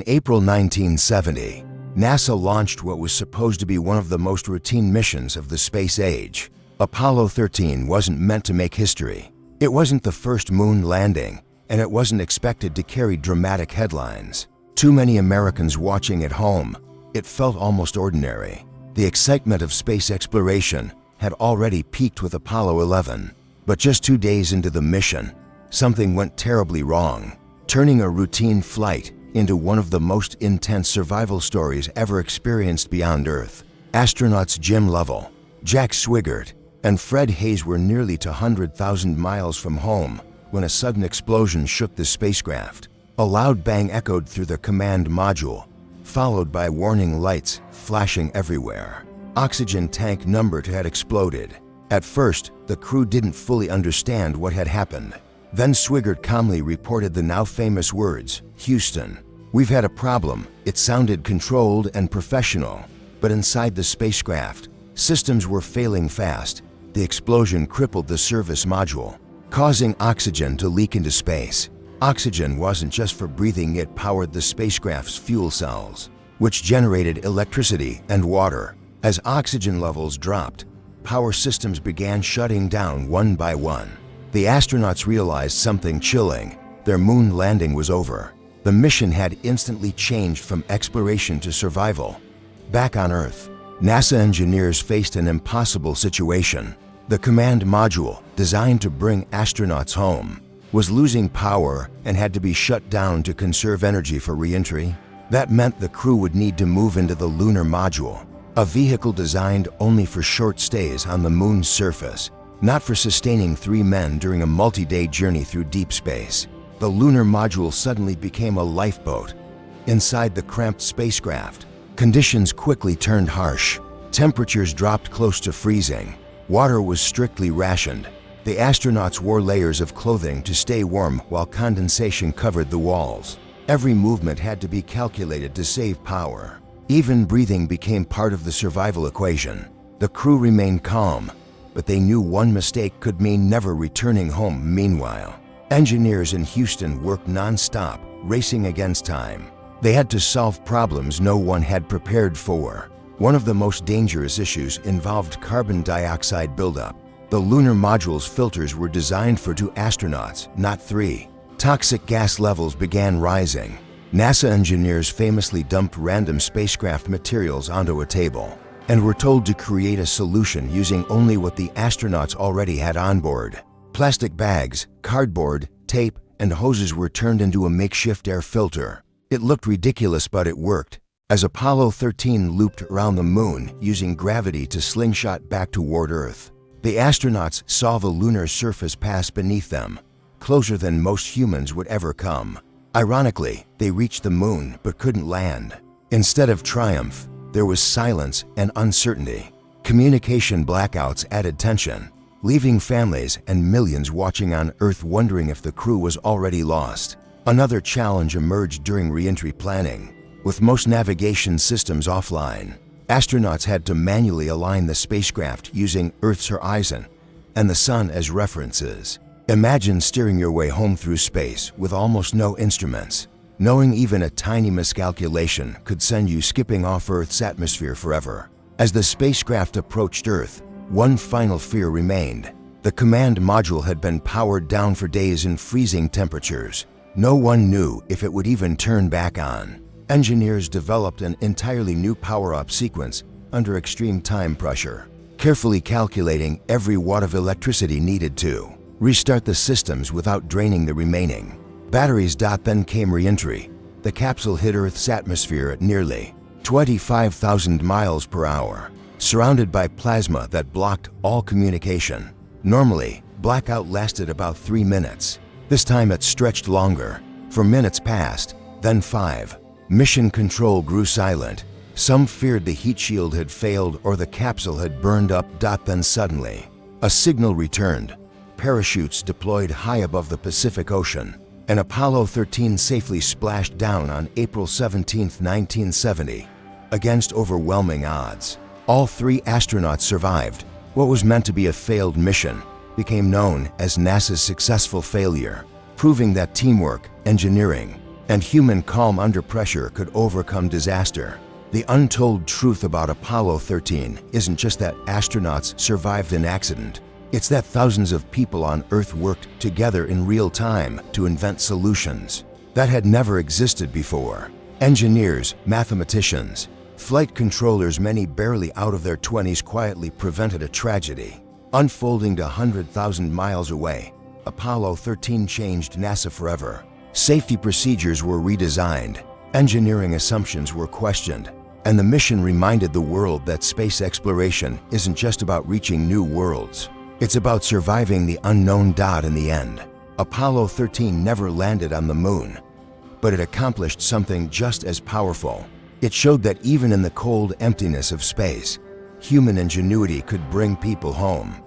April 1970, NASA launched what was supposed to be one of the most routine missions of the space age. Apollo 13 wasn't meant to make history. It wasn't the first moon landing, and it wasn't expected to carry dramatic headlines. Too many Americans watching at home, it felt almost ordinary. The excitement of space exploration had already peaked with Apollo 11. But just 2 days into the mission, something went terribly wrong, turning a routine flight into one of the most intense survival stories ever experienced beyond Earth. Astronauts Jim Lovell, Jack Swigert, and Fred Hayes were nearly 200,000 miles from home when a sudden explosion shook the spacecraft. A loud bang echoed through the command module, followed by warning lights flashing everywhere. Oxygen tank number 2 had exploded. At first, the crew didn't fully understand what had happened. Then Swigert calmly reported the now famous words, "Houston, we've had a problem." It sounded controlled and professional, but inside the spacecraft, systems were failing fast. The explosion crippled the service module, causing oxygen to leak into space. Oxygen wasn't just for breathing, it powered the spacecraft's fuel cells, which generated electricity and water. As oxygen levels dropped, power systems began shutting down one by one. The astronauts realized something chilling. Their moon landing was over. The mission had instantly changed from exploration to survival. Back on Earth, NASA engineers faced an impossible situation. The command module, designed to bring astronauts home, was losing power and had to be shut down to conserve energy for re-entry. That meant the crew would need to move into the lunar module, a vehicle designed only for short stays on the moon's surface, not for sustaining 3 men during a multi-day journey through deep space. The lunar module suddenly became a lifeboat. Inside the cramped spacecraft, conditions quickly turned harsh. Temperatures dropped close to freezing. Water was strictly rationed. The astronauts wore layers of clothing to stay warm while condensation covered the walls. Every movement had to be calculated to save power. Even breathing became part of the survival equation. The crew remained calm, but they knew one mistake could mean never returning home. Meanwhile, engineers in Houston worked non-stop, racing against time. They had to solve problems no one had prepared for. One of the most dangerous issues involved carbon dioxide buildup. The lunar module's filters were designed for 2 astronauts, not 3. Toxic gas levels began rising. NASA engineers famously dumped random spacecraft materials onto a table and were told to create a solution using only what the astronauts already had on board. Plastic bags, cardboard, tape, and hoses were turned into a makeshift air filter. It looked ridiculous, but it worked. As Apollo 13 looped around the moon using gravity to slingshot back toward Earth, the astronauts saw the lunar surface pass beneath them, closer than most humans would ever come. Ironically, they reached the moon but couldn't land. Instead of triumph, there was silence and uncertainty. Communication blackouts added tension, leaving families and millions watching on Earth wondering if the crew was already lost. Another challenge emerged during re-entry planning. With most navigation systems offline, astronauts had to manually align the spacecraft using Earth's horizon and the Sun as references. Imagine steering your way home through space with almost no instruments, knowing even a tiny miscalculation could send you skipping off Earth's atmosphere forever. As the spacecraft approached Earth, one final fear remained. The command module had been powered down for days in freezing temperatures. No one knew if it would even turn back on. Engineers developed an entirely new power-up sequence under extreme time pressure, carefully calculating every watt of electricity needed to restart the systems without draining the remaining batteries. Then came re-entry. The capsule hit Earth's atmosphere at nearly 25,000 miles per hour, surrounded by plasma that blocked all communication. Normally, blackout lasted about 3 minutes. This time it stretched longer. For minutes passed, then 5. Mission control grew silent. Some feared the heat shield had failed or the capsule had burned up. Then suddenly, a signal returned. Parachutes deployed high above the Pacific Ocean, and Apollo 13 safely splashed down on April 17, 1970. Against overwhelming odds, all 3 astronauts survived. What was meant to be a failed mission became known as NASA's successful failure, proving that teamwork, engineering, And human calm under pressure could overcome disaster. The untold truth about Apollo 13 isn't just that astronauts survived an accident. It's that thousands of people on Earth worked together in real time to invent solutions that had never existed before. Engineers, mathematicians, flight controllers, many barely out of their 20s, quietly prevented a tragedy unfolding to 100,000 miles away. Apollo 13 changed NASA forever. Safety procedures were redesigned, engineering assumptions were questioned, and the mission reminded the world that space exploration isn't just about reaching new worlds. It's about surviving the unknown. In the end, Apollo 13 never landed on the moon, but it accomplished something just as powerful. It showed that even in the cold emptiness of space, human ingenuity could bring people home.